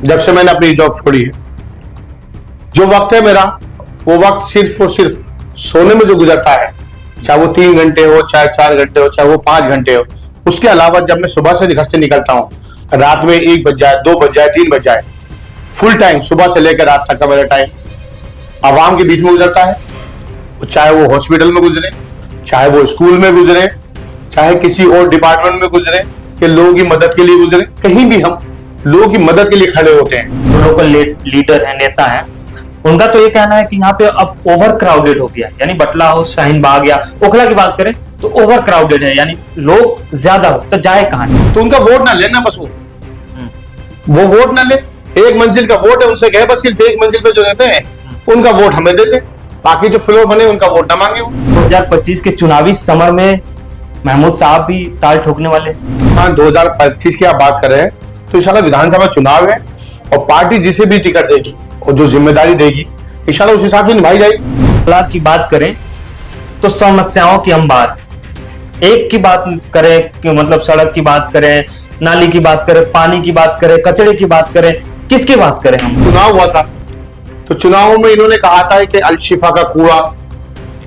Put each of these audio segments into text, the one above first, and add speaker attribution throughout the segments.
Speaker 1: जब से मैंने अपनी जॉब छोड़ी है, जो वक्त है मेरा, वो वक्त सिर्फ और सिर्फ सोने में जो गुजरता है, चाहे वो 3 घंटे हो, चाहे 4 घंटे हो, चाहे वो 5 घंटे हो, उसके अलावा जब मैं सुबह से घर से निकलता हूँ, रात में 1 बज जाए, 2 बज जाए, 3 बज जाए, फुल टाइम सुबह से लेकर रात तक का मेरा टाइम आवाम के बीच में गुजरता है। चाहे वो हॉस्पिटल में गुजरे, चाहे वो स्कूल में गुजरे, चाहे किसी और डिपार्टमेंट में गुजरे, कि लोगों की मदद के लिए गुजरे, कहीं भी हम लोगों की मदद के लिए खड़े होते हैं।
Speaker 2: लोकल लीडर है, नेता है, उनका तो ये कहना है कि यहाँ पे अब ओवर क्राउडेड हो गया, यानी बटला हो, शाहीन बाग या ओखला की बात करें तो ओवर क्राउडेड है, यानी लोग ज्यादा हो तो जाए कहां।
Speaker 1: तो उनका वोट ना लेना, बस वो वोट ना ले। एक मंजिल का वोट है, उनसे कहे बस सिर्फ एक मंजिल पे जो रहते हैं उनका वोट हमें दे दे, बाकी जो फ्लोर बने उनका वोट ना मांगे।
Speaker 2: 2025 के चुनावी समर में महमूद साहब भी ताल ठोकने वाले।
Speaker 1: हाँ, 2025 की आप बात कर रहे हैं तो इंशाल्लाह विधानसभा चुनाव है और पार्टी जिसे भी टिकट देगी और जो जिम्मेदारी देगी इंशाल्लाह उस हिसाब से निभाई जाएगी।
Speaker 2: की बात करें तो समस्याओं की हम बात एक की बात करें कि मतलब सड़क की बात करें, नाली की बात करें, पानी की बात करें, कचरे की बात करें, किसकी बात करें हम।
Speaker 1: चुनाव हुआ था तो चुनाव में इन्होंने कहा था कि अलशिफा का कूड़ा,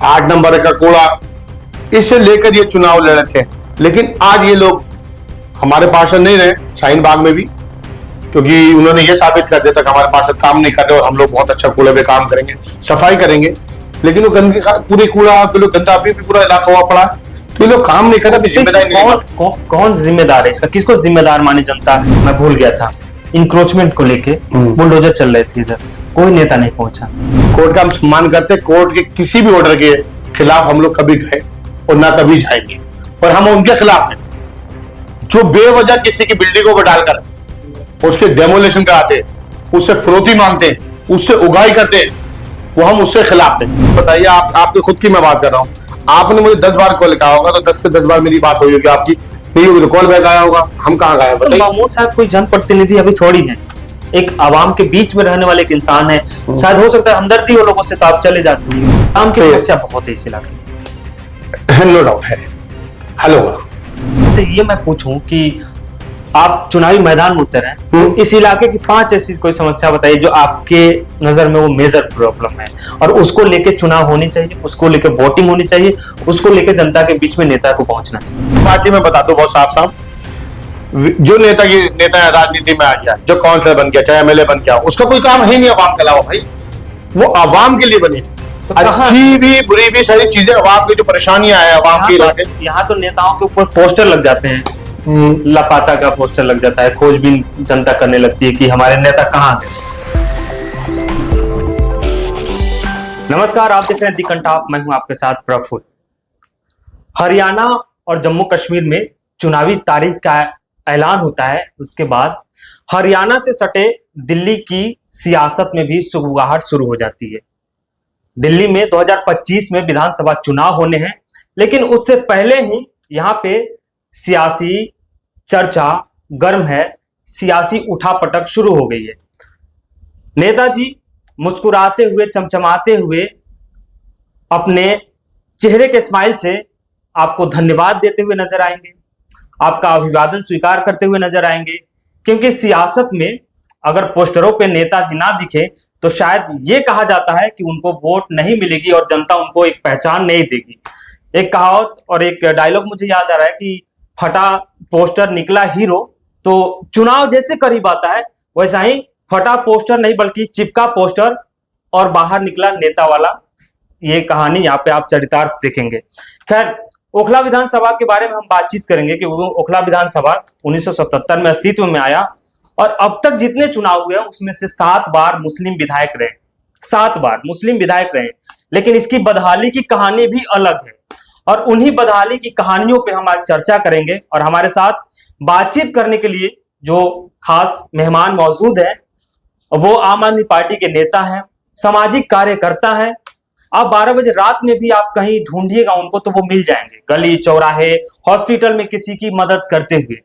Speaker 1: 8 नंबर का कूड़ा, इसे लेकर ये चुनाव लड़ रहे थे। लेकिन आज ये लोग हमारे पार्षद नहीं रहे, शाहीन बाग में भी, क्योंकि उन्होंने ये साबित कर दिया था कि हमारे पार्षद काम नहीं कर रहे और हम लोग बहुत अच्छा कूड़े पे काम करेंगे, सफाई करेंगे। लेकिन वो गंदगी पूरी कूड़ा गंदा अभी भी पूरा इलाका हुआ पड़ा, तो ये लोग काम नहीं कर रहे। जिम्मेदारी
Speaker 2: कौन जिम्मेदार है इसका, किसको जिम्मेदार माने जनता। मैं भूल गया था, इंक्रोचमेंट को लेके बुलडोजर चल रहे थे इधर, कोई नेता नहीं पहुंचा।
Speaker 1: कोर्ट का हम सम्मान करते, कोर्ट के किसी भी ऑर्डर के खिलाफ हम लोग कभी गए और ना कभी जाएंगे, और हम उनके खिलाफ हैं जो बेवजह किसी की बिल्डिंगों को डालकर उसके डेमोलेशन कराते, उससे फिरौती मांगते, उससे उगाही करते, वो हम उससे खिलाफ हैं। बताइए, आपके खुद की मैं बात कर रहा हूँ, आपने मुझे 10 बार कॉल लिखा होगा तो 10 से 10 बार मेरी बात हुई होगी, आपकी नहीं होगी तो कॉल बैक आया होगा, हम कहाँ गए बताइए।
Speaker 2: महमूद साहब कोई जनप्रतिनिधि अभी थोड़ी है, एक आवाम के बीच में रहने वाले एक इंसान है, शायद हो सकता है हमदर्दी हो लोगों से तो आप चले जाते हैं। आम की समस्या बहुत है इस इलाके में,
Speaker 1: नो डाउट है, हेलो।
Speaker 2: तो ये मैं पूछूं कि आप चुनावी मैदान में उतरे हैं, तो इस इलाके की 5 ऐसी कोई समस्या बताइए जो आपके नजर में वो मेजर प्रॉब्लम है और उसको लेके चुनाव होनी चाहिए, उसको लेके वोटिंग होनी चाहिए, उसको लेके जनता के बीच में नेता को पहुंचना चाहिए।
Speaker 1: पार्टी में बता दो बहुत साफ साफ, जो नेता राजनीति में आ गया, जो काउंसलर बन गया, चाहे एमएलए बन गया, उसका कोई काम है नहीं अवाम के अलावा। भाई वो अवाम के लिए बने,
Speaker 2: तो
Speaker 1: अच्छी भी बुरी भी सारी चीजें, अवाम की जो परेशानियां है अवाम के इलाके।
Speaker 2: यहाँ तो नेताओं के ऊपर पोस्टर लग जाते हैं, लापता का पोस्टर लग जाता है, खोजबीन जनता करने लगती है कि हमारे नेता कहाँ गए। नमस्कार, आप देख रहे हैं दी कंटाप, मैं हूं आपके साथ प्रफुल्ल। हरियाणा और जम्मू कश्मीर में चुनावी तारीख का ऐलान होता है, उसके बाद हरियाणा से सटे दिल्ली की सियासत में भी सुगबुगाहट शुरू हो जाती है। दिल्ली में 2025 में विधानसभा चुनाव होने हैं, लेकिन उससे पहले ही यहाँ पे सियासी चर्चा गर्म है, सियासी उठापटक शुरू हो गई है। नेताजी मुस्कुराते हुए, चमचमाते हुए, अपने चेहरे के स्माइल से आपको धन्यवाद देते हुए नजर आएंगे, आपका अभिवादन स्वीकार करते हुए नजर आएंगे, क्योंकि सियासत में अगर पोस्टरों पे नेताजी ना दिखे तो शायद ये कहा जाता है कि उनको वोट नहीं मिलेगी और जनता उनको एक पहचान नहीं देगी। एक कहावत और एक डायलॉग मुझे याद आ रहा है कि फटा पोस्टर निकला हीरो। तो चुनाव जैसे करीब आता है वैसा ही फटा पोस्टर नहीं बल्कि चिपका पोस्टर और बाहर निकला नेता वाला, ये कहानी यहाँ पे आप चरितार्थ देखेंगे। खैर, ओखला विधानसभा के बारे में हम बातचीत करेंगे कि ओखला विधानसभा 1977 में अस्तित्व में आया और अब तक जितने चुनाव हुए उसमें से 7 बार मुस्लिम विधायक रहे, 7 बार मुस्लिम विधायक रहे। लेकिन इसकी बदहाली की कहानी भी अलग है और उन्हीं बदहाली की कहानियों पे हम आज चर्चा करेंगे। और हमारे साथ बातचीत करने के लिए जो खास मेहमान मौजूद है वो आम आदमी पार्टी के नेता हैं, सामाजिक कार्यकर्ता हैं। आप 12 बजे रात में भी आप कहीं ढूंढिएगा उनको तो वो मिल जाएंगे, गली चौराहे हॉस्पिटल में किसी की मदद करते हुए।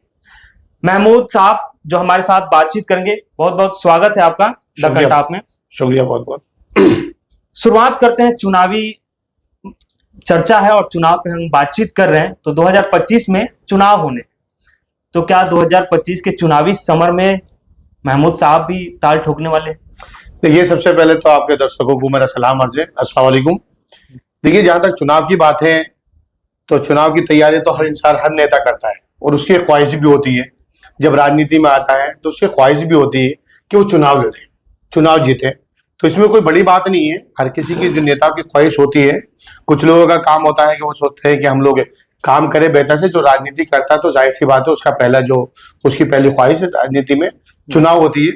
Speaker 2: महमूद साहब जो हमारे साथ बातचीत करेंगे, बहुत बहुत स्वागत है आपका द कंटाप में।
Speaker 1: शुक्रिया, बहुत बहुत।
Speaker 2: शुरुआत करते हैं, चुनावी चर्चा है और चुनाव पे हम बातचीत कर रहे हैं। तो 2025 में चुनाव होने, तो क्या 2025 के चुनावी समर में महमूद साहब भी ताल ठोकने वाले?
Speaker 1: देखिए, सबसे पहले तो आपके दर्शकों को मेरा सलाम अर्ज है, अस्सलाम वालेकुम। देखिए, जहां तक चुनाव की बात है तो चुनाव की तैयारी तो हर इंसान, हर नेता करता है और उसकी एक ख्वाहिश भी होती है। जब राजनीति में आता है तो उसकी ख्वाहिश भी होती है कि वो चुनाव लड़े, चुनाव जीते। तो इसमें कोई बड़ी बात नहीं है, हर किसी की जो नेता की ख्वाहिश होती है। कुछ लोगों का काम होता है कि वो सोचते हैं कि हम लोग काम करें बेहतर से। जो राजनीति करता है तो जाहिर सी बात है, उसका पहला जो उसकी पहली ख्वाहिश राजनीति में चुनाव होती है।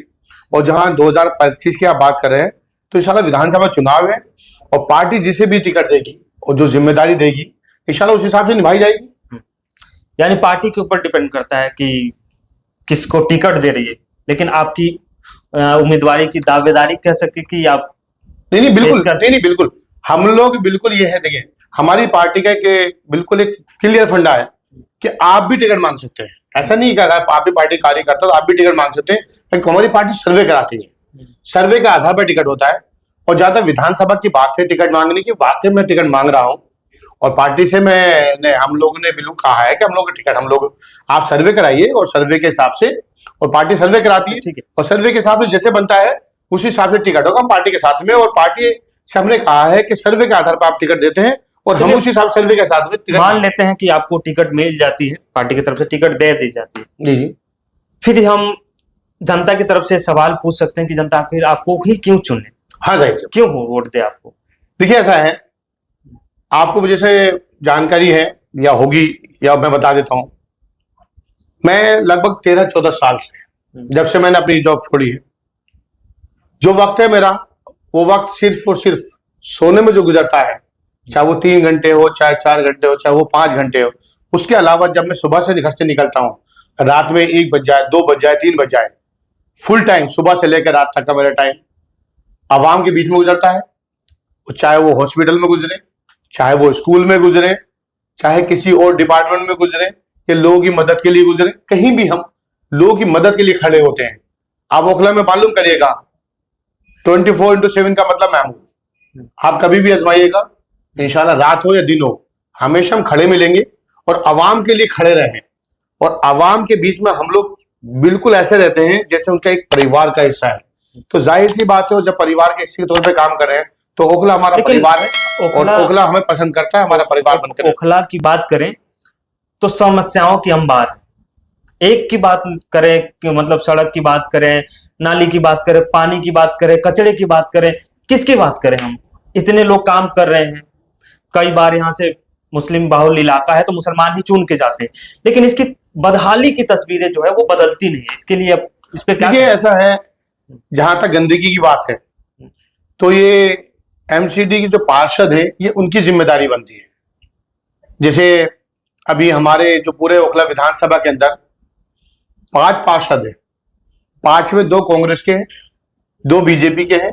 Speaker 1: और जहां 2025 की आप बात कर रहे हैं तो इंशाल्लाह विधानसभा चुनाव है और पार्टी जिसे भी टिकट देगी और जो जिम्मेदारी देगी इंशाल्लाह उस हिसाब से निभाई जाएगी।
Speaker 2: यानी पार्टी के ऊपर डिपेंड करता है कि किसको टिकट दे रही है, लेकिन आपकी उम्मीदवारी की दावेदारी कह सके कि आप
Speaker 1: नहीं बिल्कुल नहीं बिल्कुल, हम लोग बिल्कुल ये है। देखिए, हमारी पार्टी का बिल्कुल एक क्लियर फंडा है कि आप भी टिकट मांग सकते हैं। ऐसा नहीं कि अगर आप भी पार्टी कार्यकर्ता तो आप भी टिकट मांग सकते हैं, क्योंकि हमारी पार्टी सर्वे कराती है, सर्वे के आधार पर टिकट होता है। और जहां तक विधानसभा की बात है टिकट मांगने की, वाकई मैं टिकट मांग रहा हूं और पार्टी से हम लोगों ने बिल्कुल कहा है कि हम लोग टिकट, हम लोग आप सर्वे कराइए और सर्वे के हिसाब से, और पार्टी सर्वे कराती है और सर्वे के हिसाब से जैसे बनता है उसी हिसाब से टिकट होगा। हम पार्टी के साथ में, और पार्टी से हमने कहा है कि सर्वे के आधार पर आप टिकट देते हैं और हम उसी हिसाब सर्वे के साथ में
Speaker 2: मान लेते हैं कि आपको टिकट मिल जाती है, पार्टी की तरफ से टिकट दे दी जाती है
Speaker 1: जी।
Speaker 2: फिर हम जनता की तरफ से सवाल पूछ सकते हैं कि जनता आखिर आपको ही क्यों चुने?
Speaker 1: हाँ जाहिर,
Speaker 2: क्यों वोट दे आपको?
Speaker 1: देखिए, ऐसा है, आपको जैसे जानकारी है या होगी या मैं बता देता हूं। मैं लगभग 13-14 साल से, जब से मैंने अपनी जॉब छोड़ी है, जो वक्त है मेरा, वो वक्त सिर्फ और सिर्फ सोने में जो गुजरता है, चाहे वो 3 घंटे हो, चाहे 4 घंटे हो, चाहे वो 5 घंटे हो। उसके अलावा जब मैं सुबह से घर से निकलता हूँ, रात में 1 बज जाए, 2 बज जाए, 3 बज जाए, फुल टाइम सुबह से लेकर रात तक का मेरा टाइम आवाम के बीच में गुजरता है। चाहे वो हॉस्पिटल में गुजरे, चाहे वो स्कूल में गुजरे, चाहे किसी और डिपार्टमेंट में गुजरे, या लोगों की मदद के लिए गुजरे, कहीं भी हम लोगों की मदद के लिए खड़े होते हैं। आप ओखला में मालूम करिएगा, 24/7 का मतलब महमूद, आप कभी भी आजमाइएगा, इंशाल्लाह रात हो या दिन हो, हमेशा हम खड़े मिलेंगे और आवाम के लिए खड़े रहें। और आवाम के बीच में हम लोग बिल्कुल ऐसे रहते हैं जैसे उनका एक परिवार का हिस्सा है। तो जाहिर सी बात है, जब परिवार के हिस्से के तौर पे काम कर रहे हैं तो ओखला हमारा परिवार है और ओखला हमें पसंद करता है, हमारा परिवार बनकर।
Speaker 2: ओखला की बात करें तो समस्याओं की अंबार, एक की बात करें कि मतलब सड़क की बात करें, नाली की बात करें, पानी की बात करें, कचरे की बात करें, किसकी बात करें? हम इतने लोग काम कर रहे हैं। कई बार यहाँ से मुस्लिम बाहुल इलाका है तो मुसलमान ही चुन के जाते हैं, लेकिन इसकी बदहाली की तस्वीरें जो है वो बदलती नहीं है। इसके लिए अब इस पे क्या?
Speaker 1: ऐसा है, जहां तक गंदगी की बात है तो ये एमसीडी की जो पार्षद है ये उनकी जिम्मेदारी बनती है। जैसे अभी हमारे जो पूरे ओखला विधानसभा के अंदर 5 पार्षद है, 5 में 2 कांग्रेस के हैं, 2 बीजेपी के हैं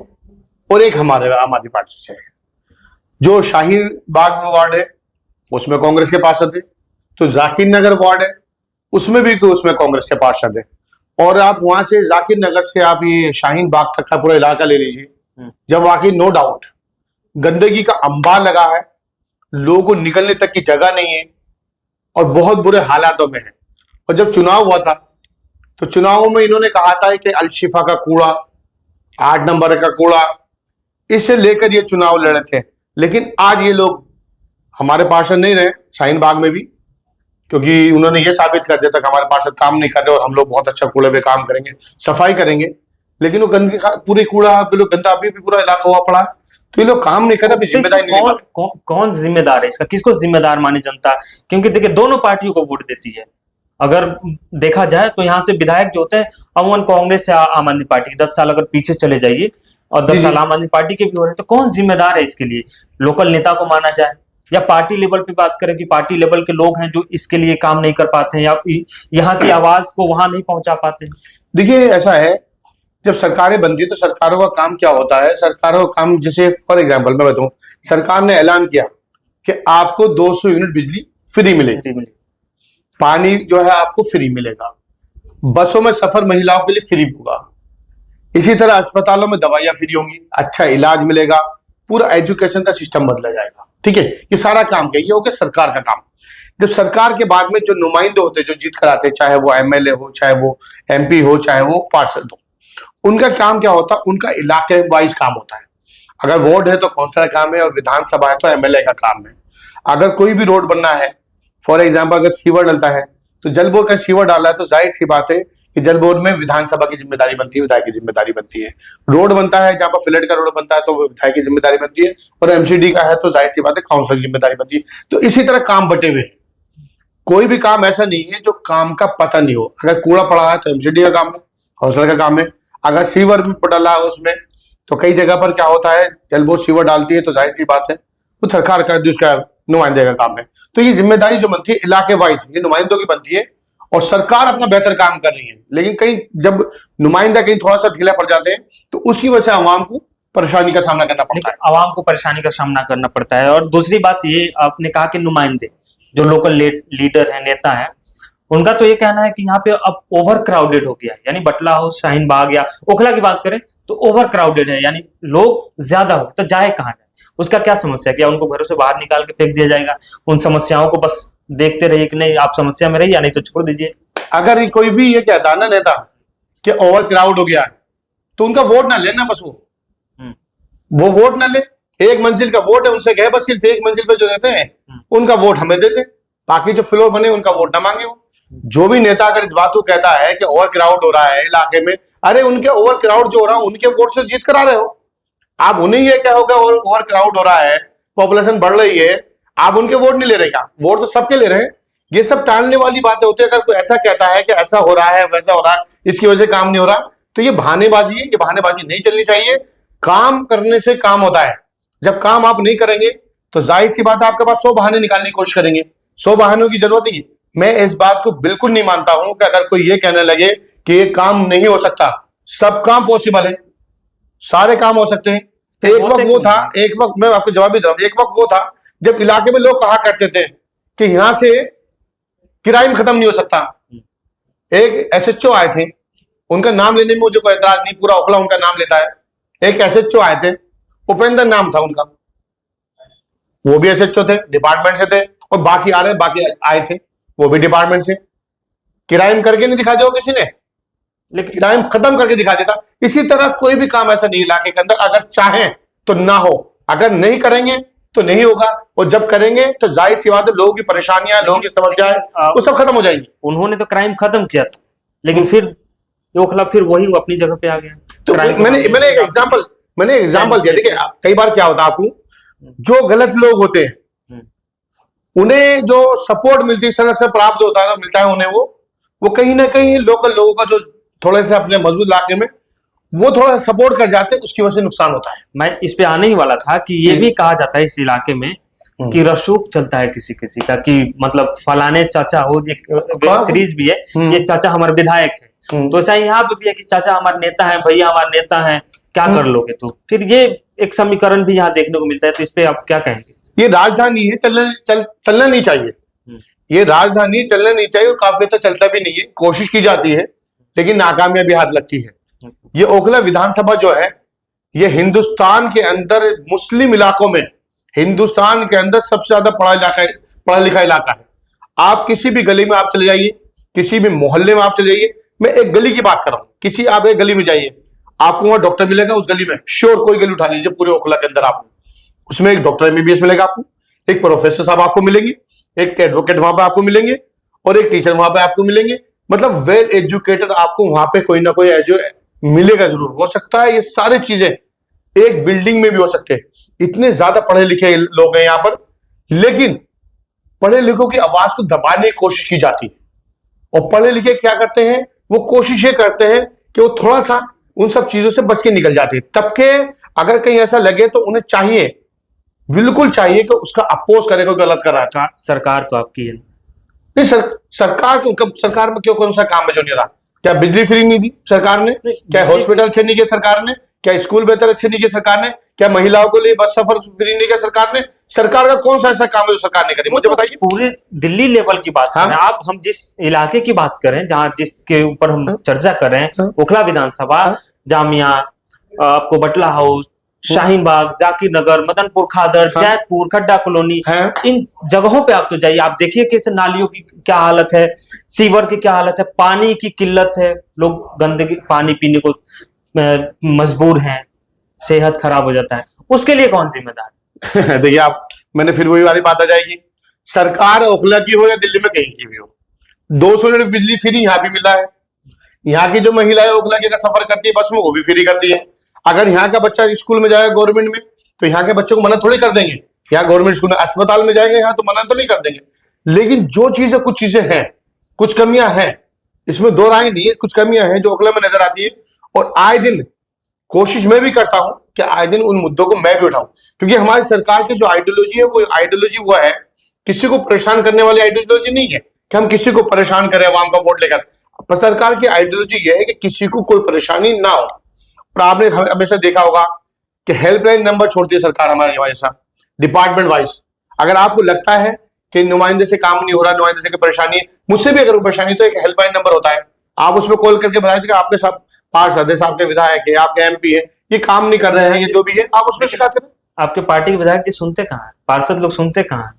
Speaker 1: और 1 हमारे आम आदमी पार्टी से है। जो शाहीन बाग वार्ड है उसमें कांग्रेस के पार्षद है, तो जाकिर नगर वार्ड है उसमें भी उसमें कांग्रेस के पार्षद है। और आप वहां से जाकिर नगर से आप ये शाहीन बाग तक का पूरा इलाका ले लीजिए, जब वाकई नो डाउट गंदगी का अंबार लगा है, लोगों को निकलने तक की जगह नहीं है और बहुत बुरे हालातों में है। और जब चुनाव हुआ था तो चुनावों में इन्होंने कहा था कि अलशिफा का कूड़ा, 8 नंबर का कूड़ा, इसे लेकर ये चुनाव लड़े थे। लेकिन आज ये लोग हमारे पार्षद नहीं रहे शाहीन बाग में भी, क्योंकि उन्होंने ये साबित कर दिया था कि हमारे पार्षद काम नहीं कर रहे और हम लोग बहुत अच्छा कूड़े पे काम करेंगे, सफाई करेंगे। लेकिन वो गंदगी पूरी कूड़ा गंदा अभी भी पूरा इलाका हुआ पड़ा है, तो ये लोग काम नहीं कर रहे। जिम्मेदारी नहीं,
Speaker 2: कौन जिम्मेदार है इसका? किसको जिम्मेदार माने जनता? क्योंकि देखिए दोनों पार्टियों को वोट देती है। अगर देखा जाए तो यहाँ से विधायक जो होते हैं अमूमन कांग्रेस या आम आदमी पार्टी के, 10 साल अगर पीछे चले जाइए और 10 साल आम आदमी पार्टी के भी हो रहे हैं, तो कौन जिम्मेदार है इसके लिए? लोकल नेता को माना जाए या पार्टी लेवल पे बात करें कि पार्टी लेवल के लोग हैं जो इसके लिए काम नहीं कर पाते हैं या यहाँ की आवाज को वहां नहीं पहुंचा पाते हैं?
Speaker 1: देखिए, ऐसा है, जब सरकारें बनती है तो सरकारों का काम क्या होता है? सरकारों का काम, जैसे फॉर एग्जांपल मैं बताऊं, सरकार ने ऐलान किया कि आपको 200 यूनिट बिजली फ्री मिलेगी, पानी जो है आपको फ्री मिलेगा, बसों में सफर महिलाओं के लिए फ्री होगा, इसी तरह अस्पतालों में दवाइयां फ्री होंगी, अच्छा इलाज मिलेगा, पूरा एजुकेशन का सिस्टम बदला जाएगा। ठीक है, ये सारा काम क्या, ये हो गया सरकार का काम। जब सरकार के बाद में जो नुमाइंदे होते हैं जो जीत कर आते हैं, चाहे वो एमएलए हो, चाहे वो एमपी हो, चाहे वो पार्षद हो, उनका काम क्या होता है, उनका इलाके वाइज काम होता है। अगर वार्ड है तो काउंसिलर का काम है, और विधानसभा है तो एमएलए का काम है। अगर कोई भी रोड बनना है, फॉर एग्जाम्पल अगर सीवर डलता है तो जल बोर्ड का सीवर डाला है तो जाहिर सी बात है कि जल बोर्ड में विधानसभा की जिम्मेदारी बनती है, विधायक की जिम्मेदारी बनती है। रोड बनता है, जहां पर फ्लड का रोड बनता है तो वो विधायक की जिम्मेदारी बनती है, और एमसीडी का है तो जाहिर सी बात है काउंसिलर की जिम्मेदारी बनती है। तो इसी तरह काम बटे हुए हैं। कोई भी काम ऐसा नहीं है जो काम का पता नहीं हो। अगर कूड़ा पड़ा है तो एमसीडी का काम है, काउंसिलर का काम है। अगर सीवर भी डाला है उसमें, तो कई जगह पर क्या होता है, जल बोर्ड सीवर डालती है तो जाहिर सी बात है वो सरकार का उसका नुमाइंदे का काम है। तो ये जिम्मेदारी जो बनती है इलाके वाइज, ये नुमाइंदों की बनती है, और सरकार अपना बेहतर काम कर रही है। लेकिन कहीं जब नुमाइंदा कहीं थोड़ा सा ढीला पड़ जाते हैं तो उसकी वजह से आवाम को परेशानी का सामना करना पड़ता है।
Speaker 2: आवाम को परेशानी का सामना करना पड़ता है। और दूसरी बात ये आपने कहा कि नुमाइंदे जो लोकल लीडर है, नेता है, उनका तो ये कहना है कि यहाँ पे अब ओवर क्राउडेड हो गया है। यानी बटला हाउस, शाहीन बाग या ओखला की बात करें तो ओवर क्राउडेड है, यानी लोग ज्यादा हो तो जाए कहाँ जाए। उसका क्या समस्या है? क्या उनको घरों से बाहर निकाल के फेंक दिया जाएगा? उन समस्याओं को बस देखते रहिए कि नहीं आप समस्या में रहिए या नहीं तो छोड़ दीजिए।
Speaker 1: अगर कोई भी ये कहता है ना नेता कि ओवर क्राउड हो गया है, तो उनका वोट ना लेना, बस वो वोट ना ले। एक मंजिल का वोट है, उनसे कहे बस सिर्फ एक मंजिल पे जो रहते हैं उनका वोट हमें दे दे, बाकी जो फ्लोर बने उनका वोट ना मांगे वो। जो भी नेता अगर इस बात को कहता है कि ओवर क्राउड हो रहा है इलाके में, अरे उनके ओवर क्राउड जो हो रहा है उनके वोट से जीत करा रहे हो आप। उन्हें ये कहोगे ओवर क्राउड हो रहा है, पॉपुलेशन बढ़ रही है, आप उनके वोट नहीं ले रहे क्या? वोट तो सबके ले रहे हैं। ये सब टालने वाली बातें होती है। अगर कोई ऐसा कहता है कि ऐसा हो रहा है, वैसा हो रहा है, इसकी वजह से काम नहीं हो रहा, तो ये बहानेबाजी है। ये बहानेबाजी नहीं चलनी चाहिए। काम करने से काम होता है। जब काम आप नहीं करेंगे तो जाहिर सी बात है आपके पास 100 बहाने निकालने की कोशिश करेंगे। 100 बहानों की जरूरत नहीं है। मैं इस बात को बिल्कुल नहीं मानता हूं कि अगर कोई ये कहने लगे कि ये काम नहीं हो सकता, सब काम पॉसिबल है, सारे काम हो सकते हैं। एक वक्त वो था, एक वक्त मैं आपको जवाब भी दे रहा हूं, एक वक्त वो था जब इलाके में लोग कहा करते थे कि यहां से क्राइम खत्म नहीं हो सकता। एक एसएचओ आए थे, उनका नाम लेने में मुझे कोई एतराज नहीं, पूरा ओखला उनका नाम लेता है। एक एसएचओ आए थे, उपेंद्र नाम था उनका, वो भी एसएचओ थे, डिपार्टमेंट से थे, और बाकी आ रहे बाकी आए थे वो भी डिपार्टमेंट से। क्राइम करके नहीं दिखा दिया किसी ने, लेकिन क्राइम खत्म करके दिखा देता। इसी तरह कोई भी काम ऐसा नहीं इलाके के अंदर अगर चाहें तो ना हो, अगर नहीं करेंगे तो नहीं होगा, और जब करेंगे तो जाहिर सी बात है लोगों की परेशानियां, लोगों की समस्याएं वो सब खत्म हो जाएंगी।
Speaker 2: उन्होंने तो क्राइम खत्म किया था, लेकिन फिर ओखला फिर वही वो अपनी जगह पे आ गया।
Speaker 1: तो मैंने एक एग्जांपल दिया। देखिए कई बार क्या होता है, आपको जो गलत लोग होते हैं उन्हें जो सपोर्ट मिलती है, संरक्षण प्राप्त होता है, मिलता है उन्हें, वो कहीं ना कहीं लोकल लोगों का जो थोड़े से अपने मजबूत इलाके में वो थोड़ा सपोर्ट कर जाते हैं, उसकी वजह से नुकसान होता है।
Speaker 2: मैं इस पे आने ही वाला था कि ये भी कहा जाता है इस इलाके में कि रसूख चलता है किसी किसी का, कि मतलब फलाने चाचा हो, एक सीरीज भी है ये चाचा हमारे विधायक है, तो ऐसा यहाँ पे भी है कि चाचा हमारे नेता है, भैया हमारे नेता है, क्या कर लोगे? तो फिर ये एक समीकरण भी यहाँ देखने को मिलता है। तो इस पे आप क्या कहेंगे?
Speaker 1: ये राजधानी है, चलना नहीं चाहिए। ये राजधानी चलना नहीं चाहिए, और काफी तक चलता भी नहीं है। कोशिश की जाती है लेकिन नाकामयाबी हाथ लगती है। ये ओखला विधानसभा जो है, ये हिंदुस्तान के अंदर मुस्लिम इलाकों में, हिंदुस्तान के अंदर सबसे ज्यादा पढ़ा लिखा इलाका है। आप किसी भी गली में आप चले जाइए, किसी भी मोहल्ले में आप चले जाइए, मैं एक गली की बात कर रहा हूं, किसी आप एक गली में जाइए, आपको वहां डॉक्टर मिलेगा उस गली में, श्योर। कोई गली उठा लीजिए पूरे ओखला के अंदर, आपको उसमें एक डॉक्टर एमबीबीएस मिलेगा, आपको एक प्रोफेसर साहब आपको मिलेंगे, एक एडवोकेट वहां पे आपको मिलेंगे, और एक टीचर वहां पे आपको मिलेंगे। मतलब वेल एजुकेटेड आपको वहां पे कोई ना कोई मिलेगा जरूर। हो सकता है ये सारी चीजें एक बिल्डिंग में भी हो सकते हैं। इतने ज्यादा पढ़े लिखे लोग हैं यहाँ पर, लेकिन पढ़े लिखों की आवाज को दबाने की कोशिश की जाती है। और पढ़े लिखे क्या करते हैं, वो कोशिश ये करते हैं कि वो थोड़ा सा उन सब चीजों से बच के निकल जाते हैं। तबके अगर कहीं ऐसा लगे तो उन्हें चाहिए, बिल्कुल चाहिए कि उसका अपोज करे, कोई गलत कर रहा है।
Speaker 2: सरकार तो आपकी है
Speaker 1: नहीं, सरकार में क्यों, कौन सा काम है जो नहीं रहा? क्या बिजली फ्री नहीं दी सरकार ने? क्या हॉस्पिटल अच्छे नहीं किए सरकार ने? क्या स्कूल बेहतर अच्छे नहीं किए सरकार ने? क्या महिलाओं के लिए बस सफर फ्री नहीं किया सरकार ने? सरकार का कौन सा ऐसा काम है जो सरकार ने करी, मुझे बताइए।
Speaker 2: पूरे दिल्ली लेवल की बात करें आप, हम जिस इलाके की बात करें, जहां जिसके ऊपर हम चर्चा कर रहे हैं, ओखला विधानसभा, जामिया, आपको बटला हाउस, शाहीन बाग, जाकिर नगर, मदनपुर खादर,
Speaker 1: हाँ।
Speaker 2: जैतपुर, खड्डा कॉलोनी,
Speaker 1: हाँ।
Speaker 2: इन जगहों पे आप तो जाइए, आप देखिए कि नालियों की क्या हालत है, सीवर की क्या हालत है, पानी की किल्लत है, लोग गंदगी पानी पीने को मजबूर हैं, सेहत खराब हो जाता है, उसके लिए कौन जिम्मेदार?
Speaker 1: देखिए आप, मैंने फिर वही वाली बात आ जाएगी, सरकार ओखला की हो या दिल्ली में कहीं की भी हो, 200 यूनिट बिजली फ्री यहाँ भी मिला है। यहाँ की जो महिलाएं ओखला के का सफर करती है बस में, वो भी फ्री करती है। अगर यहाँ का बच्चा स्कूल में जाएगा गवर्नमेंट में, तो यहाँ के बच्चों को मना थोड़ी कर देंगे। यहाँ गवर्नमेंट स्कूल में अस्पताल में जाएंगे यहाँ तो मना तो नहीं कर देंगे। लेकिन जो चीजें, कुछ चीजें हैं, कुछ कमियां हैं, इसमें दो राय नहीं है, कुछ कमियां हैं जो ओखला में नजर आती है। और आए दिन कोशिश मैं भी करता हूं कि आए दिन उन मुद्दों को मैं भी उठाऊं, क्योंकि हमारी सरकार की जो आइडियोलॉजी है, वो आइडियोलॉजी वो है, किसी को परेशान करने वाली आइडियोलॉजी नहीं है कि हम किसी को परेशान करें अवाम का वोट लेकर। पर सरकार की आइडियोलॉजी यह है कि किसी को कोई परेशानी ना हो। पर आपने हमेशा देखा होगा कि हेल्पलाइन नंबर छोड़ती है सरकार हमारे वैसा डिपार्टमेंट वाइज। अगर आपको लगता है कि नुमाइंदे से काम नहीं हो रहा, नुमाइंदे से कोई परेशानी है, मुझसे भी अगर परेशानी, तो एक हेल्पलाइन नंबर होता है, आप उसमें कॉल करके बता दीजिए कि आपके साथ पार्षद है, आपके विधायक है, आपके एमपी है, ये काम नहीं कर रहे हैं, ये जो भी है, आप उसमें शिकायत करें।
Speaker 2: आपके पार्टी के विधायक जी सुनते कहाँ हैं? पार्षद लोग सुनते कहाँ हैं?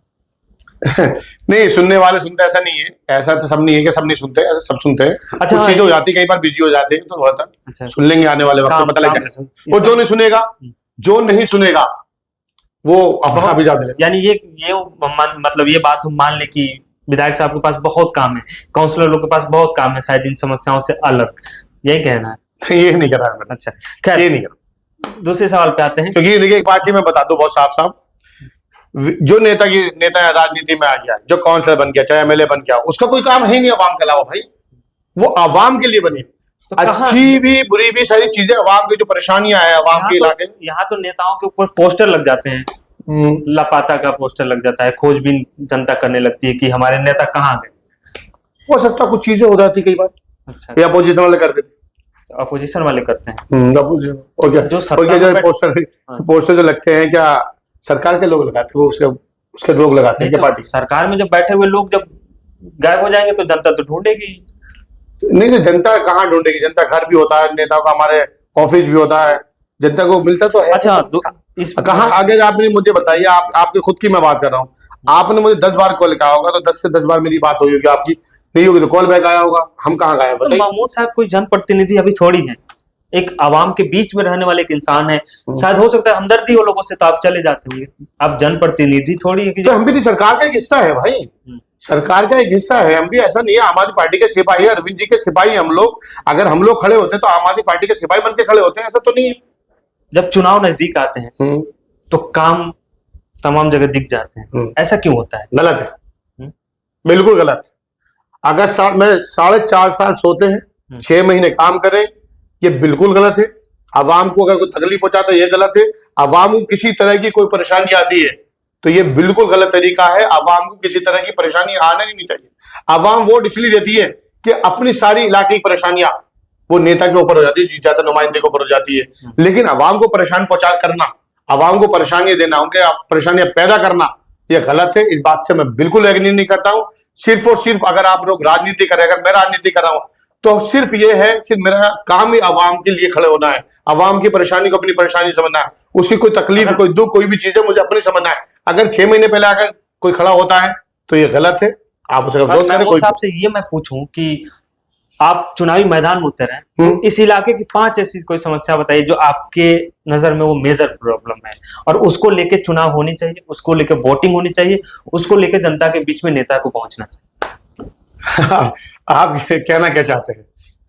Speaker 1: नहीं, सुनने वाले सुनते, ऐसा नहीं है, ऐसा तो सब नहीं है कि सब नहीं सुनते, ऐसा सब सुनते हैं।
Speaker 2: अच्छा,
Speaker 1: कुछ चीजें हो जाती है, कई बार बिजी हो जाते हैं, तो होता है,
Speaker 2: अच्छा,
Speaker 1: सुन लेंगे आने वाले वक्त में, पता लग जाएगा। और जो नहीं सुनेगा, जो नहीं सुनेगा वो अपना भी जा देगा।
Speaker 2: यानी ये मतलब ये बात हम मान ले कि विधायक साहब के पास बहुत काम है, काउंसलर लोग के पास बहुत काम है, शायद इन समस्याओं से अलग, यही कहना है?
Speaker 1: ये नहीं कर रहा है मैंने।
Speaker 2: अच्छा, खैर
Speaker 1: ये नहीं कर।
Speaker 2: दूसरे सवाल पे आते हैं।
Speaker 1: क्योंकि देखिए एक बात मैं बता दूं बहुत साफ साफ, जो नेता राजनीति में आ गया, जो काउंसलर बन गया, चाहे एमएलए बन गया, उसका कोई काम है ही नहीं अवाम के अलावा। भाई वो अवाम के लिए बने,
Speaker 2: तो
Speaker 1: अच्छी भी बुरी भी सारी चीजें, अवाम की जो परेशानियां है अवाम के इलाके।
Speaker 2: यहाँ तो नेताओं के ऊपर पोस्टर लग जाते हैं, लापता का पोस्टर लग जाता है, खोजबीन जनता करने लगती है कि हमारे नेता कहाँ गए।
Speaker 1: हो सकता कुछ चीजें हो जाती कई बार।
Speaker 2: अच्छा,
Speaker 1: ये अपोजिशन वाले कर देते,
Speaker 2: अपोजिशन वाले करते हैं।
Speaker 1: और क्या
Speaker 2: जो
Speaker 1: पोस्टर जो लगते हैं, क्या सरकार के लोग लगाते हैं, वो उसके लोग लगाते हैं क्या पार्टी?
Speaker 2: सरकार में जब बैठे हुए लोग जब गायब हो जाएंगे तो जनता तो ढूंढेगी
Speaker 1: नहीं। तो जनता कहाँ ढूंढेगी? जनता घर भी होता है नेताओं का, हमारे ऑफिस भी होता है, जनता को मिलता तो है।
Speaker 2: अच्छा,
Speaker 1: कहाँ आगे आपने मुझे बताइए, आपके खुद की मैं बात कर रहा हूँ, आपने मुझे 10 बार कॉल किया होगा, तो 10 से 10 बार मेरी बात हुई होगी, आपकी नहीं होगी तो कॉल बैक आया होगा। हम कहाँ गए
Speaker 2: तो महमूद साहब कोई जनप्रतिनिधि अभी थोड़ी है, एक आवाम के बीच में रहने वाले एक इंसान है, शायद हो सकता है हमदर्दी हो लोगों से, तो आप चले जाते होंगे, आप जनप्रतिनिधि थोड़ी है कि
Speaker 1: तो हम भी सरकार का एक हिस्सा है भाई, सरकार का एक हिस्सा है हम भी। ऐसा नहीं है, आम आदमी पार्टी के सिपाही, अरविंद जी के सिपाही हम लोग। अगर हम लोग खड़े होते हैं तो आम आदमी पार्टी के सिपाही बन के खड़े होते हैं, ऐसा तो नहीं है।
Speaker 2: जब चुनाव नजदीक आते हैं तो काम तमाम जगह दिख जाते हैं, ऐसा क्यों होता है?
Speaker 1: गलत है, बिल्कुल गलत। अगर मैं 4.5 साल सोते हैं, 6 महीने काम करें, ये बिल्कुल गलत है। अवाम को अगर कोई तकलीफ पहुंचाता है, ये गलत है। अवाम को किसी तरह की कोई परेशानी आती है तो ये बिल्कुल गलत तरीका है। अवाम को किसी तरह की परेशानी आना ही नहीं चाहिए। अवाम वोट इसलिए देती है कि अपनी सारी इलाके की परेशानियां वो नेता के ऊपर हो जाती है, जीत जाता नुमाइंदे के ऊपर हो जाती है। लेकिन अवाम को परेशान पहुंचा करना, अवाम को परेशानियां देना, उनके परेशानियां पैदा करना, ये गलत है। इस बात से मैं बिल्कुल एग्री नहीं करता हूं। सिर्फ और सिर्फ अगर आप लोग राजनीति करें, अगर मैं राजनीति कर रहा हूं, तो सिर्फ ये है, सिर्फ मेरा काम ही अवाम के लिए खड़े होना है, अवाम की परेशानी को अपनी परेशानी समझना है, उसकी कोई तकलीफ, कोई दुख, कोई भी चीज है मुझे अपनी समझना है। अगर 6 महीने पहले अगर कोई खड़ा होता है तो ये गलत है। आप उसे विरोध करें। कोई
Speaker 2: साहब से ये मैं पूछूं कि आप चुनावी मैदान में उतरे हैं, तो इस इलाके की 5 ऐसी कोई समस्या बताइए जो आपके नजर में वो मेजर प्रॉब्लम है, और उसको लेके चुनाव होनी चाहिए, उसको लेके वोटिंग होनी चाहिए, उसको लेके जनता के बीच में नेता को पहुंचना चाहिए।
Speaker 1: आप कहना क्या चाहते हैं?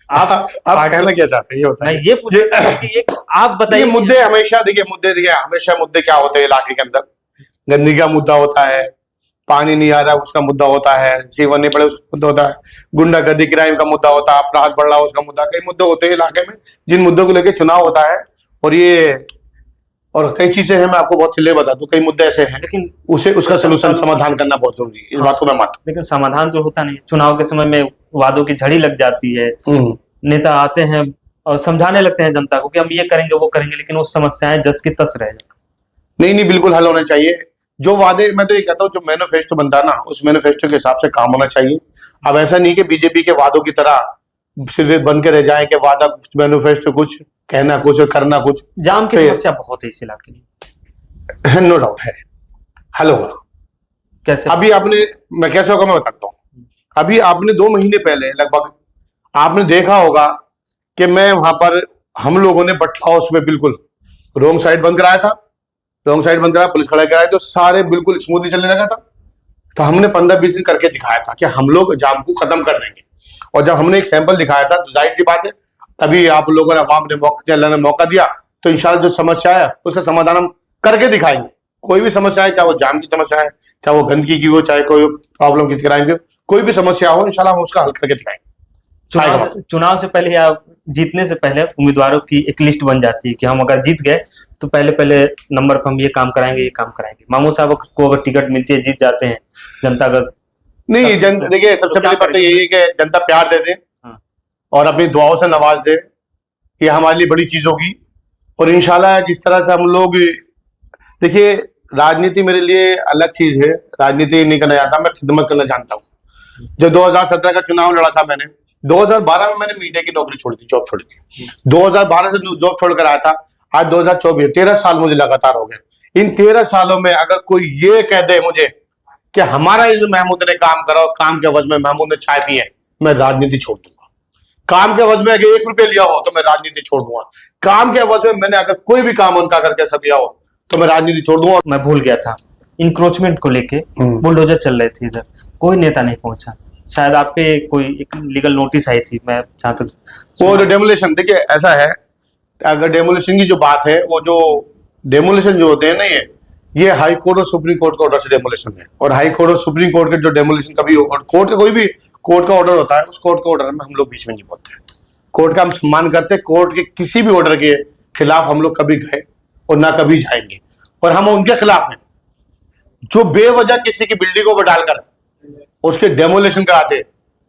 Speaker 1: आप कहना क्या चाहते हैं ये होता है?
Speaker 2: मैं ये पूछ रहा हूं कि एक आप बताइए।
Speaker 1: मुद्दे हमेशा हमेशा मुद्दे क्या होते हैं इलाके के अंदर? गंदगी का मुद्दा होता है, पानी नहीं आ रहा उसका मुद्दा होता है, जीवन नहीं पड़े उसका मुद्दा होता है, गुंडागर्दी क्राइम का मुद्दा होता है, अपराध बढ़ रहा उसका मुद्दा, कई मुद्दे होते हैं इलाके में जिन मुद्दों को लेकर चुनाव होता है। और कई चीजें हैं, मैं आपको बहुत क्लियर बता दूं, कई मुद्दे ऐसे हैं, लेकिन उसका सोल्यूशन समाधान करना बहुत जरूरी है। इस बात को मैं मानता हूं।
Speaker 2: लेकिन समाधान तो होता नहीं। चुनाव के समय में वादों की झड़ी लग जाती है, नेता आते हैं और समझाने लगते हैं जनता को कि हम ये करेंगे वो करेंगे, लेकिन वो समस्याएं जस की तस रह जाती।
Speaker 1: नहीं, बिल्कुल हल होना चाहिए। जो वादे, मैं तो ये कहता हूँ, जो मैनिफेस्टो बनता है ना, उस मैनिफेस्टो के हिसाब से काम होना चाहिए। अब ऐसा नहीं कि बीजेपी के वादों की तरह सिर्फ बन के रह जाए कि वादा कुछ, मैनिफेस्टो कुछ, कहना कुछ और करना कुछ।
Speaker 2: जाम की
Speaker 1: तो
Speaker 2: समस्या बहुत है इस इलाके में,
Speaker 1: नो डाउट है, हल होगा।
Speaker 2: कैसे?
Speaker 1: अभी आपने, मैं कैसे होगा मैं बताता हूँ। अभी आपने 2 महीने पहले लगभग आपने देखा होगा कि मैं वहां पर, हम लोगों ने बटला हाउस में बिल्कुल रोंग साइड बंद कराया था, रोंग साइड बंद कराया, पुलिस खड़ा कराया, तो सारे बिल्कुल स्मूथली चलने लगा था। तो हमने 15-20 दिन करके दिखाया था कि हम लोग जाम को खत्म कर देंगे। और जब हमने एक सैंपल दिखाया था तो जाहिर सी बात है, तभी आप लोगों ने, अवाम ने मौका दिया, अल्लाह ने मौका दिया, तो इंशाल्लाह जो समस्या है उसका समाधान हम करके दिखाएंगे। कोई भी समस्या है, चाहे वो जाम की समस्या है, चाहे वो गंदगी की हो, चाहे कोई प्रॉब्लम किसी क्राइम की, कोई भी समस्या हो, इंशाल्लाह हम उसका हल करके दिखाएंगे।
Speaker 2: चुनाव से पहले या जीतने से पहले उम्मीदवारों की एक लिस्ट बन जाती है कि हम अगर जीत गए तो पहले पहले नंबर पर हम ये काम कराएंगे, ये काम कराएंगे। मामू साहब को अगर टिकट मिलती है, जीत जाते हैं, जनता का
Speaker 1: नहीं, जनता देखिए, सबसे पहली बात तो यही है कि जनता प्यार दे दे और अपनी दुआओं से नवाज दे, ये हमारे लिए बड़ी चीज होगी। और इंशाल्लाह जिस तरह से हम लोग, देखिए राजनीति मेरे लिए अलग चीज है, राजनीति नहीं करना चाहता, मैं खिदमत करना जानता हूँ। जब 2017 का चुनाव लड़ा था मैंने, 2012 में मैंने मीडिया की नौकरी छोड़ी थी, जॉब छोड़ी थी, 2012 से जॉब छोड़कर आया था, आज 2024, 13 साल मुझे लगातार हो गए। इन 13 सालों में अगर कोई ये कह दे मुझे कि हमारा महमूद ने काम करा और काम के अवज में महमूद ने चाय पी है, मैं राजनीति छोड़ दूंगा। काम के अवज में अगर 1 रुपया लिया हो तो मैं राजनीति छोड़ दूंगा। काम के अवज में मैंने अगर कोई भी काम उनका करके सब लिया हो तो मैं राजनीति छोड़ दूंगा।
Speaker 2: मैं भूल गया था, इंक्रोचमेंट को लेके बुलडोजर चल रहे थे इधर, कोई नेता नहीं पहुंचा। शायद आप पे कोई एक लीगल नोटिस आई थी, मैं जहां तक
Speaker 1: वो जो डेमोलेशन, देखिए ऐसा है, अगर डेमोलेशन की जो बात है, वो जो डेमोलेशन जो होते हैं ना, ये हाई कोर्ट और सुप्रीम कोर्ट का ऑर्डर से डेमोलेशन है। और हाई कोर्ट और सुप्रीम कोर्ट के जो डेमोलेशन कभी, और कोर्ट का कोई भी कोर्ट का ऑर्डर होता है, उस कोर्ट का ऑर्डर में हम लोग बीच में नहीं बोलते हैं। कोर्ट का हम सम्मान करते हैं, कोर्ट के किसी भी ऑर्डर के खिलाफ हम लोग कभी गए और ना कभी जाएंगे। और हम उनके खिलाफ हैं जो बेवजह किसी की बिल्डिंगों पर डालकर उसके डेमोलेशन कराते,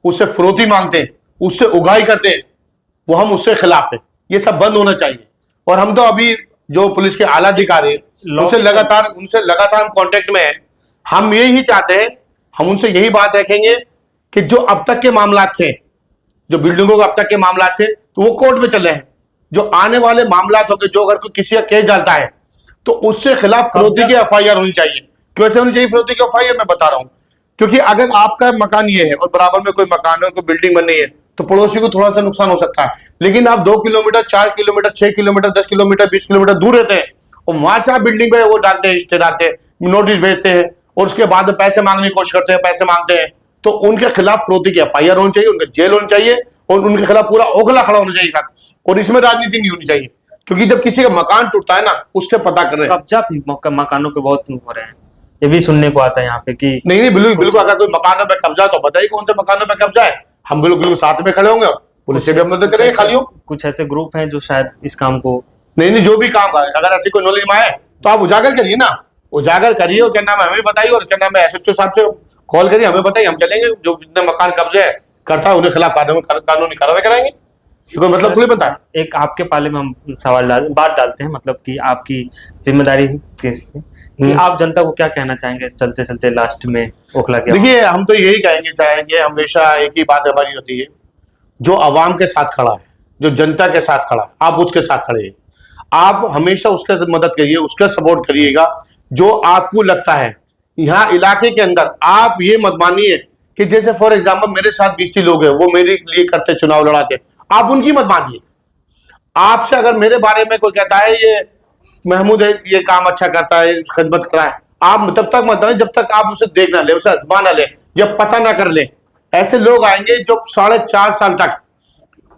Speaker 1: उससे फिरौती मांगते, उससे उगाही करते, वो हम उससे खिलाफ है। ये सब बंद होना चाहिए। और हम तो अभी जो पुलिस के आला अधिकारी हैं उनसे लगातार हम कांटेक्ट में हैं। हम यही चाहते हैं, हम उनसे यही बात रखेंगे कि जो अब तक के मामला थे, जो बिल्डिंगों के अब तक के मामला थे, तो वो कोर्ट में चले हैं। जो आने वाले मामला होंगे, जो अगर कोई किसी का केस डालता है तो उससे खिलाफ फिरौती की एफआईआर होनी चाहिए। कैसे होनी चाहिए फिरौती की एफआईआर, मैं बता रहा हूं। क्योंकि अगर आपका मकान ये है और बराबर में कोई मकान है और कोई बिल्डिंग बन रही है तो पड़ोसी को थोड़ा सा नुकसान हो सकता है। लेकिन आप 2 kilometre, 4 kilometre, 6 kilometre, 10 kilometre, 20 kilometre दूर रहते हैं और वहां से आप बिल्डिंग पे वो डालते हैं, स्टे डालते हैं, नोटिस भेजते हैं और उसके बाद पैसे मांगने की कोशिश करते हैं, पैसे मांगते हैं, तो उनके खिलाफ फिरौती की एफआईआर होनी चाहिए, उनका जेल होनी चाहिए और उनके खिलाफ पूरा ओखला खड़ा होना चाहिए साथ। और इसमें राजनीति नहीं होनी चाहिए, क्योंकि जब किसी का मकान टूटता है ना, उससे पता कर रहे हैं।
Speaker 2: कब्जा भी मकानों पे बहुत हो रहे हैं, ये भी सुनने को आता है यहाँ पे कि
Speaker 1: नहीं, बिल्कुल अगर कोई मकानों पे कब्जा तो बताइए कौन से मकानों पे कब्जा है, हम बिल्कुल साथ में खड़े होंगे, पुलिस से भी हम मदद करेंगे। खाली
Speaker 2: कुछ ऐसे ग्रुप हैं जो शायद इस काम को,
Speaker 1: नहीं, जो भी काम है, अगर ऐसी कोई नॉलेज में आए तो आप उजागर करिए ना, उजागर करिए और क्या नाम है हमें बताइए, और क्या नाम है एसएचओ साहब से कॉल करिए, हमें बताइए, हम चलेंगे। जो जितने मकान कब्जे है करता है उनके खिलाफ कानूनी कार्रवाई कराएंगे। कोई मतलब थोड़ी बनता है।
Speaker 2: एक आपके पाले में हम बात डालते हैं, मतलब कि आपकी जिम्मेदारी कि आप जनता को क्या कहना चाहेंगे चलते चलते लास्ट में ओखला के?
Speaker 1: देखिए, हम तो यही चाहेंगे, हमेशा एक ही बात हमारी होती है, जो अवाम के साथ खड़ा है, जो जनता के साथ खड़ा है, आप उसके साथ खड़े हैं। आप हमेशा उसके मदद करिए, उसका सपोर्ट करिएगा। जो आपको लगता है यहाँ इलाके के अंदर, आप ये मत मानिए कि जैसे फॉर एग्जाम्पल मेरे साथ 20 लोग हैं, वो मेरे लिए करते चुनाव लड़ाते, आप उनकी मत मानिए। आपसे अगर मेरे बारे में कोई कहता है ये महमूद है, ये काम अच्छा करता है, खिदमत कर रहा है, आप तब तक मत जब तक आप उसे देख ना ले, उसे आजमा ना ले, या पता ना कर ले। ऐसे लोग आएंगे जो 4.5 साल तक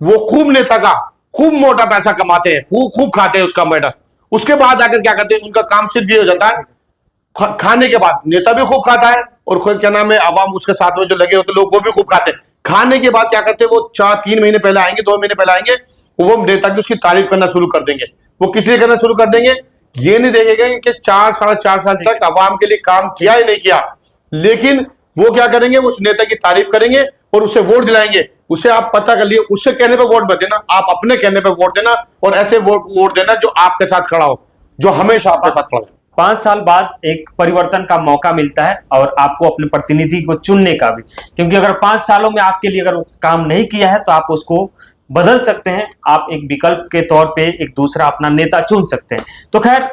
Speaker 1: वो खूब नेता का खूब मोटा पैसा कमाते हैं, खूब खाते हैं उसका मैटर, उसके बाद आकर क्या करते हैं, उनका काम सिर्फ ये हो जाता है, खाने के बाद नेता भी खूब खाता है और क्या नाम है अवाम उसके साथ में जो लगे होते लोग वो भी खूब खाते हैं। खाने के बाद क्या करते हैं, वो 3 महीने पहले आएंगे, 2 महीने पहले आएंगे, वो नेता की उसकी तारीफ करना शुरू कर देंगे। वो किस लिए करना शुरू कर देंगे, ये नहीं देखेंगे कि 4-4.5 साल तक अवाम के लिए काम किया ही नहीं किया, लेकिन वो क्या करेंगे, उस नेता की तारीफ करेंगे और उससे वोट दिलाएंगे। उसे आप पता कर लिए, उससे कहने पर वोट मत देना, आप अपने कहने पर वोट देना, और ऐसे वोट देना जो आपके साथ खड़ा हो, जो हमेशा आपके साथ खड़ा हो।
Speaker 2: 5 साल बाद एक परिवर्तन का मौका मिलता है और आपको अपने प्रतिनिधि को चुनने का भी, क्योंकि अगर 5 सालों में आपके लिए अगर वो काम नहीं किया है तो आप उसको बदल सकते हैं, आप एक विकल्प के तौर पे एक दूसरा अपना नेता चुन सकते हैं। तो खैर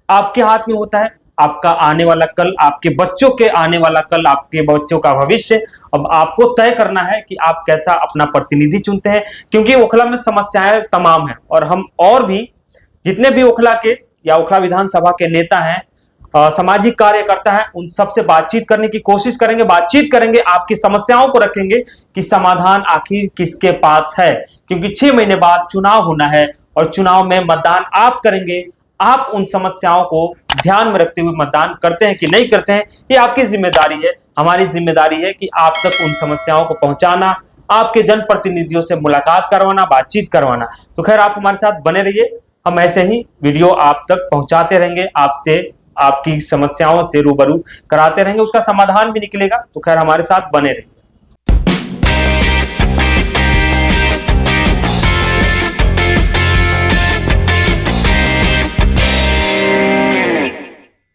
Speaker 2: आपके हाथ में होता है आपका आने वाला कल, आपके बच्चों के आने वाला कल, आपके बच्चों का भविष्य। अब आपको तय करना है कि आप कैसा अपना प्रतिनिधि चुनते हैं, क्योंकि ओखला में समस्याएं तमाम हैं और हम और भी जितने भी ओखला के या ओखला विधानसभा के नेता हैं, सामाजिक कार्यकर्ता हैं, उन सबसे बातचीत करने की कोशिश करेंगे, बातचीत करेंगे, आपकी समस्याओं को रखेंगे कि समाधान आखिर किसके पास है, क्योंकि 6 महीने बाद चुनाव होना है और चुनाव में मतदान आप करेंगे। आप उन समस्याओं को ध्यान में रखते हुए मतदान करते हैं कि नहीं करते हैं, ये आपकी जिम्मेदारी है। हमारी जिम्मेदारी है कि आप तक उन समस्याओं को पहुंचाना, आपके जनप्रतिनिधियों से मुलाकात करवाना, बातचीत करवाना। तो खैर आप हमारे साथ बने रहिए, हम ऐसे ही वीडियो आप तक पहुंचाते रहेंगे, आपसे आपकी समस्याओं से रूबरू कराते रहेंगे, उसका समाधान भी निकलेगा। तो खैर हमारे साथ बने रहिए।